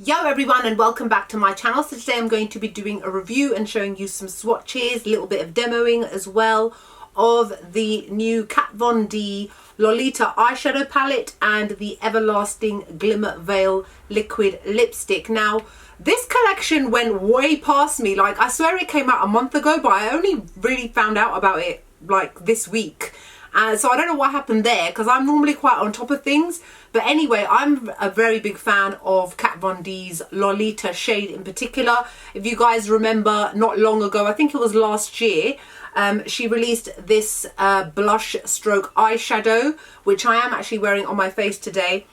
Yo everyone, and welcome back to my channel. So today I'm going to be doing a review and showing you some swatches, a little bit of demoing as well of the new Kat Von D Lolita eyeshadow palette and the Everlasting Glimmer Veil liquid lipstick. Now this collection went way past me. Like, I swear it came out a month ago, but I only really found out about it like this week. So I don't know what happened there, because I'm normally quite on top of things. But anyway, I'm a very big fan of Kat Von D's Lolita shade in particular. If you guys remember, not long ago, I think it was last year, she released this blush stroke eyeshadow, which I am actually wearing on my face today.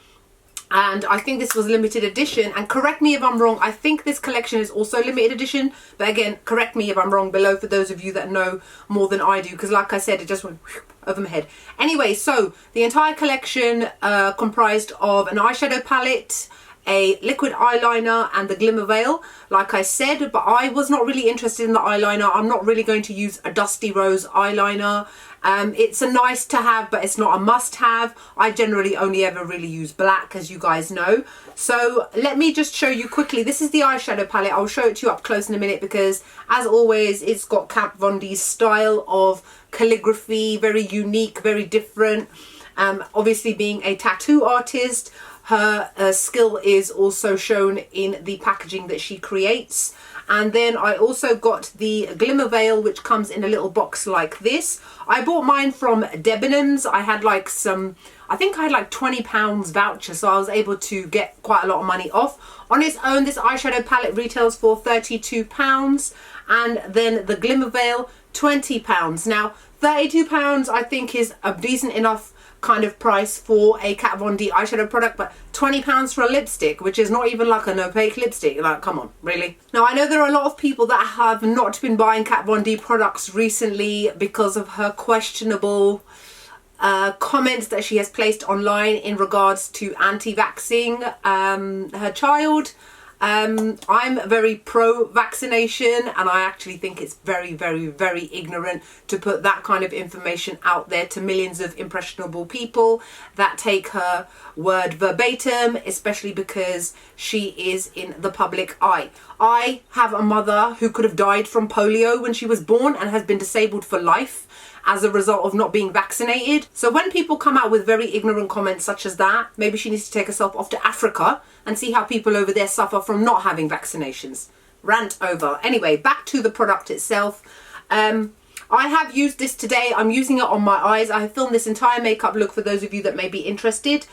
And I think this was limited edition, and correct me if I'm wrong, I think this collection is also limited edition, but again, correct me if I'm wrong below for those of you that know more than I do, because like I said, it just went over my head. Anyway, so the entire collection comprised of an eyeshadow palette, a liquid eyeliner and the Glimmer Veil, like I said, but I was not really interested in the eyeliner. I'm not really going to use a Dusty Rose eyeliner. It's a nice to have, but it's not a must have. I generally only ever really use black, as you guys know. So let me just show you quickly. This is the eyeshadow palette. I'll show it to you up close in a minute, because as always, it's got Kat Von D's style of calligraphy, very unique, very different. Obviously being a tattoo artist, her skill is also shown in the packaging that she creates. And then I also got the Glimmer Veil, which comes in a little box like this. I bought mine from Debenhams. I had like I think I had like £20 voucher, so I was able to get quite a lot of money off. On its own, this eyeshadow palette retails for £32, and then the Glimmer Veil, £20. Now, £32 I think is a decent enough kind of price for a Kat Von D eyeshadow product, but £20 for a lipstick, which is not even like an opaque lipstick. Like, come on, really? Now, I know there are a lot of people that have not been buying Kat Von D products recently because of her questionable comments that she has placed online in regards to anti-vaxxing her child. I'm very pro-vaccination, and I actually think it's very, very, very ignorant to put that kind of information out there to millions of impressionable people that take her word verbatim, especially because she is in the public eye. I have a mother who could have died from polio when she was born and has been disabled for life as a result of not being vaccinated. So when people come out with very ignorant comments such as that, maybe she needs to take herself off to Africa and see how people over there suffer from not having vaccinations. Rant over. Anyway, back to the product itself. I have used this today. I'm using it on my eyes. I have filmed this entire makeup look for those of you that may be interested.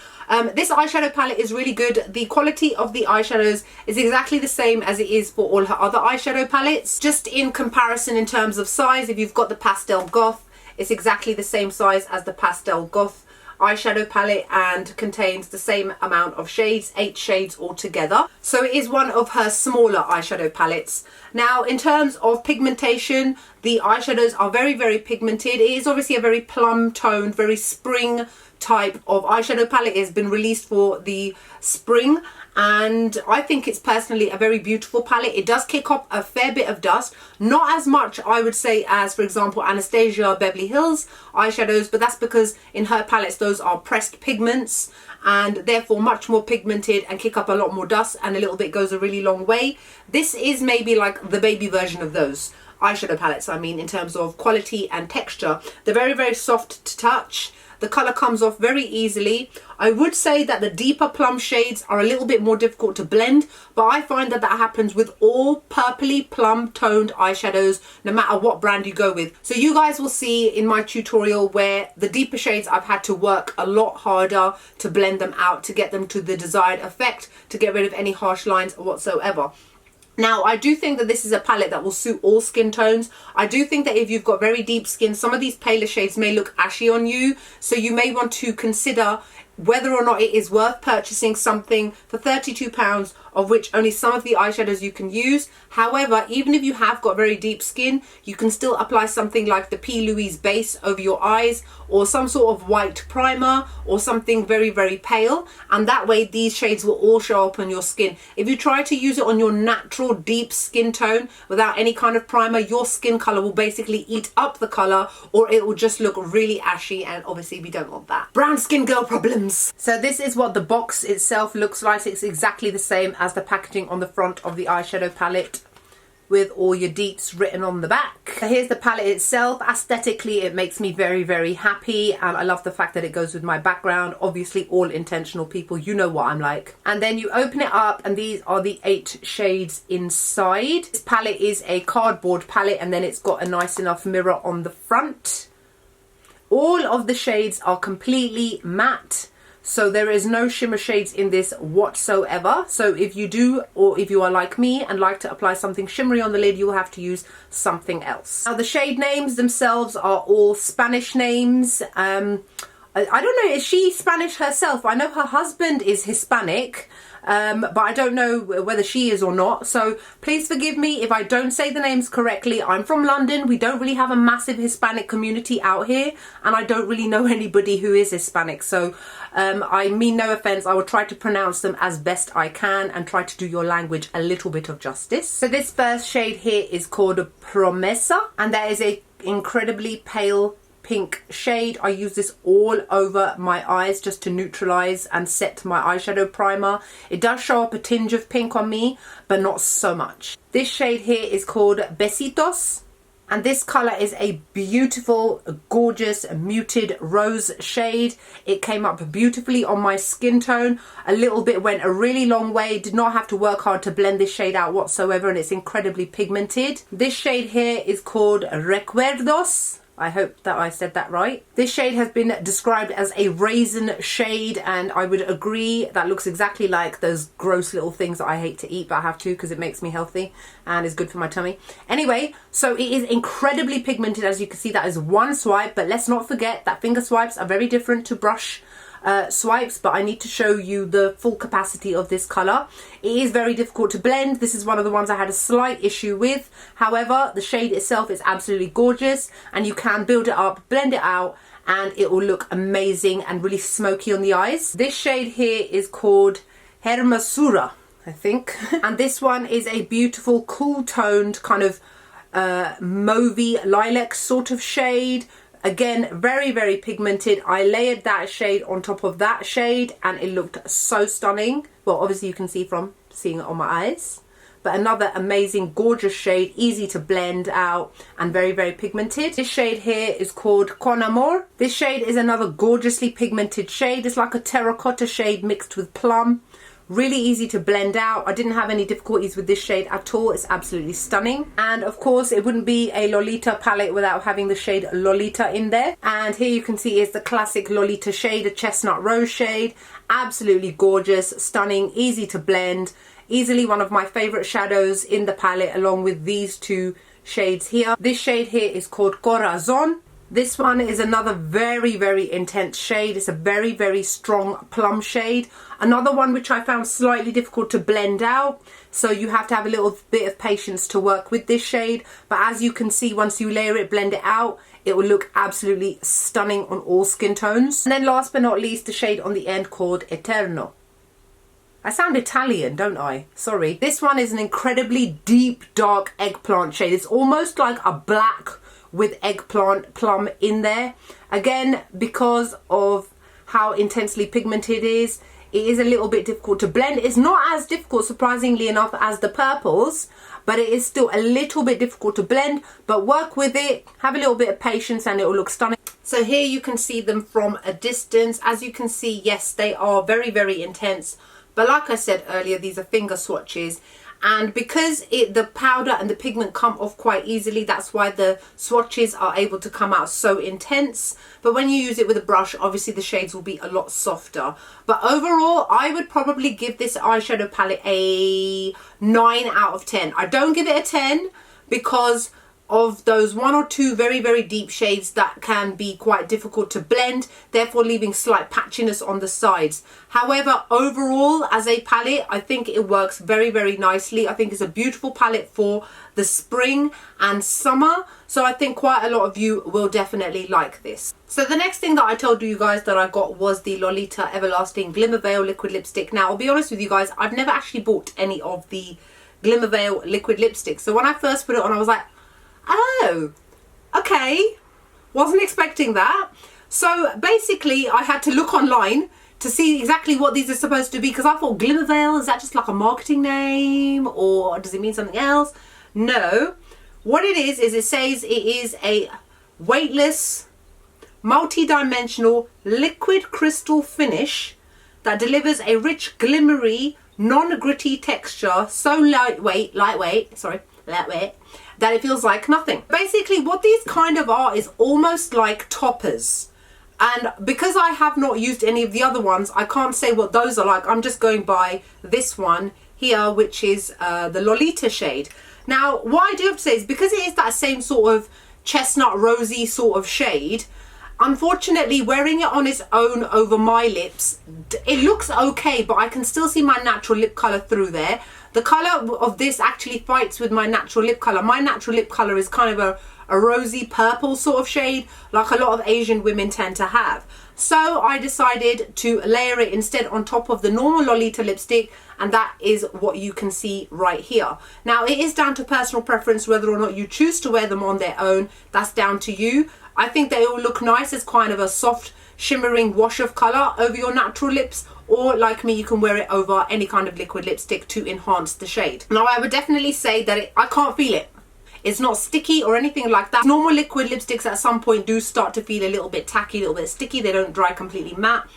This eyeshadow palette is really good. The quality of the eyeshadows is exactly the same as it is for all her other eyeshadow palettes. Just in comparison in terms of size, if you've got the Pastel Goth, it's exactly the same size as the Pastel Goth eyeshadow palette and contains the same amount of shades, 8 shades altogether. So it is one of her smaller eyeshadow palettes. Now, in terms of pigmentation, the eyeshadows are very, very pigmented. It is obviously a very plum toned, very spring type of eyeshadow palette. It has been released for the spring, and I think it's personally a very beautiful palette. It does kick up a fair bit of dust, not as much I would say as, for example, Anastasia Beverly Hills eyeshadows, but that's because in her palettes those are pressed pigments and therefore much more pigmented and kick up a lot more dust, and a little bit goes a really long way. This is maybe like the baby version of those eyeshadow palettes, I mean, in terms of quality and texture. They're very, very soft to touch. The colour comes off very easily. I would say that the deeper plum shades are a little bit more difficult to blend, but I find that that happens with all purpley plum toned eyeshadows, no matter what brand you go with. So you guys will see in my tutorial where the deeper shades I've had to work a lot harder to blend them out, to get them to the desired effect, to get rid of any harsh lines whatsoever. Now, I do think that this is a palette that will suit all skin tones. I do think that if you've got very deep skin, some of these paler shades may look ashy on you. So you may want to consider whether or not it is worth purchasing something for £32, of which only some of the eyeshadows you can use. However, even if you have got very deep skin, you can still apply something like the P. Louise base over your eyes, or some sort of white primer, or something very, very pale, and that way these shades will all show up on your skin. If you try to use it on your natural deep skin tone without any kind of primer, your skin color will basically eat up the color, or it will just look really ashy, and obviously we don't want that. Brown skin girl problem. gems. So this is what the box itself looks like. It's exactly the same as the packaging on the front of the eyeshadow palette, with all your deeps written on the back. So here's the palette itself. Aesthetically, it makes me very, very happy, and I love the fact that it goes with my background. Obviously, all intentional people, you know what I'm like. And then you open it up, and these are the 8 shades inside. This palette is a cardboard palette, and then it's got a nice enough mirror on the front. All of the shades are completely matte, so there is no shimmer shades in this whatsoever. So if you do, or if you are like me and like to apply something shimmery on the lid, you will have to use something else. Now the shade names themselves are all Spanish names. I don't know, is she Spanish herself? I know her husband is Hispanic, but I don't know whether she is or not. So please forgive me if I don't say the names correctly. I'm from London. We don't really have a massive Hispanic community out here, and I don't really know anybody who is Hispanic. So I mean no offense. I will try to pronounce them as best I can and try to do your language a little bit of justice. So this first shade here is called Promesa, and that is a incredibly pale pink shade. I use this all over my eyes just to neutralize and set my eyeshadow primer. It does show up a tinge of pink on me, but not so much. This shade here is called Besitos, and this color is a beautiful, gorgeous, muted rose shade. It came up beautifully on my skin tone. A little bit went a really long way. Did not have to work hard to blend this shade out whatsoever, and it's incredibly pigmented. This shade here is called Recuerdos. I hope that I said that right. This shade has been described as a raisin shade, and I would agree. That looks exactly like those gross little things that I hate to eat, but I have to because it makes me healthy and is good for my tummy. Anyway, so it is incredibly pigmented. As you can see, that is one swipe, but let's not forget that finger swipes are very different to brush swipes, but I need to show you the full capacity of this color. It is very difficult to blend. This is one of the ones I had a slight issue with. However, the shade itself is absolutely gorgeous, and you can build it up, blend it out, and it will look amazing and really smoky on the eyes. This shade here is called Hermosura, I think. And this one is a beautiful cool toned kind of mauvey lilac sort of shade. Again, very, very pigmented. I layered that shade on top of that shade, and it looked so stunning. Well, obviously you can see from seeing it on my eyes. But another amazing, gorgeous shade, easy to blend out, and very, very pigmented. This shade here is called Con Amor. This shade is another gorgeously pigmented shade. It's like a terracotta shade mixed with plum. Really easy to blend out. I didn't have any difficulties with this shade at all. It's absolutely stunning. And of course, it wouldn't be a Lolita palette without having the shade Lolita in there. And here you can see is the classic Lolita shade, a chestnut rose shade. Absolutely gorgeous, stunning, easy to blend. Easily one of my favorite shadows in the palette, along with these two shades here. This shade here is called Corazon. This one is another very, very intense shade. It's a very, very strong plum shade. Another one which I found slightly difficult to blend out. So you have to have a little bit of patience to work with this shade. But as you can see, once you layer it, blend it out, it will look absolutely stunning on all skin tones. And then last but not least, the shade on the end called Eterno. I sound Italian, don't I? Sorry. This one is an incredibly deep, dark eggplant shade. It's almost like a black with eggplant plum in there. Again, because of how intensely pigmented it is a little bit difficult to blend. It's not as difficult, surprisingly enough, as the purples, but it is still a little bit difficult to blend. But work with it, have a little bit of patience, and it will look stunning. So here you can see them from a distance. As you can see, yes, they are very, very intense. But like I said earlier, these are finger swatches. And because the powder and the pigment come off quite easily, that's why the swatches are able to come out so intense. But when you use it with a brush, obviously the shades will be a lot softer. But overall, I would probably give this eyeshadow palette a 9 out of 10. I don't give it a 10 because of those one or two very, very deep shades that can be quite difficult to blend, therefore leaving slight patchiness on the sides. However, overall as a palette, I think it works very, very nicely. I think it's a beautiful palette for the spring and summer, so I think quite a lot of you will definitely like this. So the next thing that I told you guys that I got was the Lolita Everlasting Glimmer Veil liquid lipstick. Now I'll be honest with you guys, I've never actually bought any of the Glimmer Veil liquid lipsticks. So when I first put it on, I was like, oh, okay, wasn't expecting that. So basically I had to look online to see exactly what these are supposed to be, because I thought Glimmer Veil, is that just like a marketing name or does it mean something else? No. What it is it says it is a weightless, multi-dimensional liquid crystal finish that delivers a rich, glimmery, non-gritty texture, so lightweight, that it feels like nothing. Basically what these kind of are is almost like toppers. And because I have not used any of the other ones, I can't say what those are like. I'm just going by this one here, which is the Lolita shade. Now, what I do have to say is because it is that same sort of chestnut rosy sort of shade, unfortunately, wearing it on its own over my lips, it looks okay, but I can still see my natural lip colour through there. The colour of this actually fights with my natural lip colour. My natural lip colour is kind of a rosy purple sort of shade, like a lot of Asian women tend to have. So I decided to layer it instead on top of the normal Lolita lipstick, and that is what you can see right here. Now, it is down to personal preference whether or not you choose to wear them on their own. That's down to you. I think they all look nice as kind of a soft shimmering wash of colour over your natural lips, or like me, you can wear it over any kind of liquid lipstick to enhance the shade. Now, I would definitely say that I can't feel it. It's not sticky or anything like that. Normal liquid lipsticks at some point do start to feel a little bit tacky, a little bit sticky. They don't dry completely matte.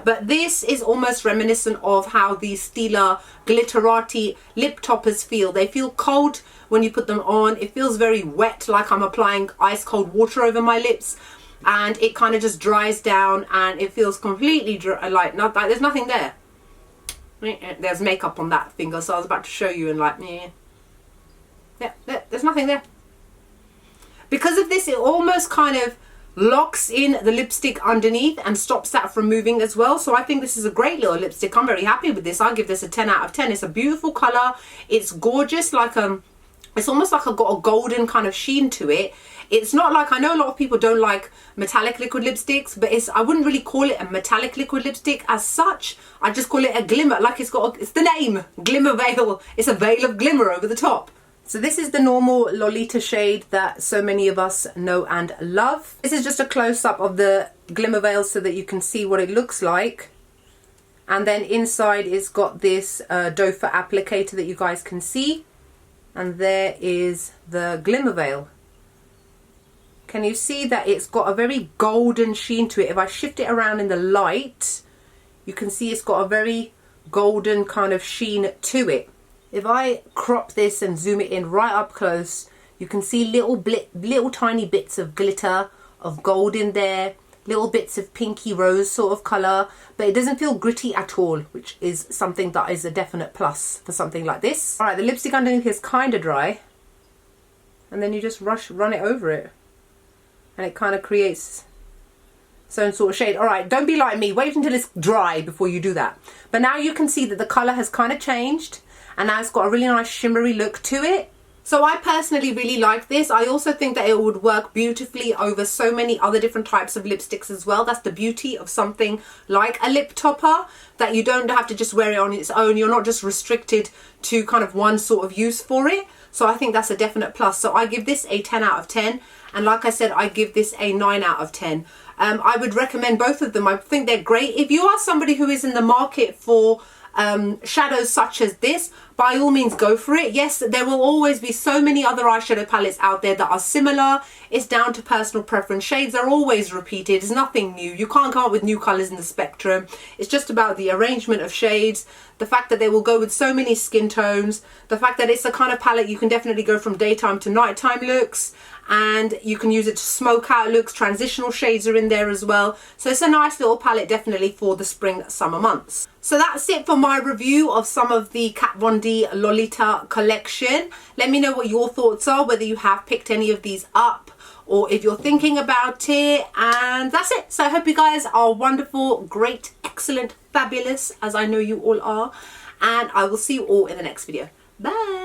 But this is almost reminiscent of how these Stila Glitterati lip toppers feel. They feel cold when you put them on. It feels very wet, like I'm applying ice cold water over my lips. And it kind of just dries down and it feels completely dry, like there's nothing there. There's makeup on that finger, so I was about to show you and like, yeah, there's nothing there. Because of this, it almost kind of locks in the lipstick underneath and stops that from moving as well. So I think this is a great little lipstick. I'm very happy with this. I'll give this a 10 out of 10. It's a beautiful colour. It's gorgeous. Like it's almost like I've got a golden kind of sheen to it. It's not like, I know a lot of people don't like metallic liquid lipsticks, but I wouldn't really call it a metallic liquid lipstick as such. I just call it a glimmer, like it's the name, Glimmer Veil. It's a veil of glimmer over the top. So this is the normal Lolita shade that so many of us know and love. This is just a close-up of the Glimmer Veil so that you can see what it looks like. And then inside it's got this doe foot applicator that you guys can see. And there is the Glimmer Veil. Can you see that it's got a very golden sheen to it? If I shift it around in the light, you can see it's got a very golden kind of sheen to it. If I crop this and zoom it in right up close, you can see little tiny bits of glitter, of gold in there, little bits of pinky rose sort of colour, but it doesn't feel gritty at all, which is something that is a definite plus for something like this. Alright, the lipstick underneath is kind of dry, and then you just run it over it, and it kind of creates its own sort of shade. Alright, don't be like me, wait until it's dry before you do that. But now you can see that the colour has kind of changed, and now it's got a really nice shimmery look to it. So I personally really like this. I also think that it would work beautifully over so many other different types of lipsticks as well. That's the beauty of something like a lip topper, that you don't have to just wear it on its own. You're not just restricted to kind of one sort of use for it. So I think that's a definite plus. So I give this a 10 out of 10. And like I said, I give this a 9 out of 10. I would recommend both of them. I think they're great. If you are somebody who is in the market for shadows such as this, by all means go for it. Yes, there will always be so many other eyeshadow palettes out there that are similar. It's down to personal preference. Shades are always repeated. It's nothing new. You can't come up with new colors in the spectrum. It's just about the arrangement of shades, the fact that they will go with so many skin tones, the fact that it's a kind of palette you can definitely go from daytime to nighttime looks, and you can use it to smoke out looks. Transitional shades are in there as well. So it's a nice little palette definitely for the spring summer months. So that's it for my review of some of the Kat Von D Lolita collection. Let me know what your thoughts are, whether you have picked any of these up or if you're thinking about it. And that's it. So I hope you guys are wonderful, great, excellent, fabulous, as I know you all are. And I will see you all in the next video. Bye.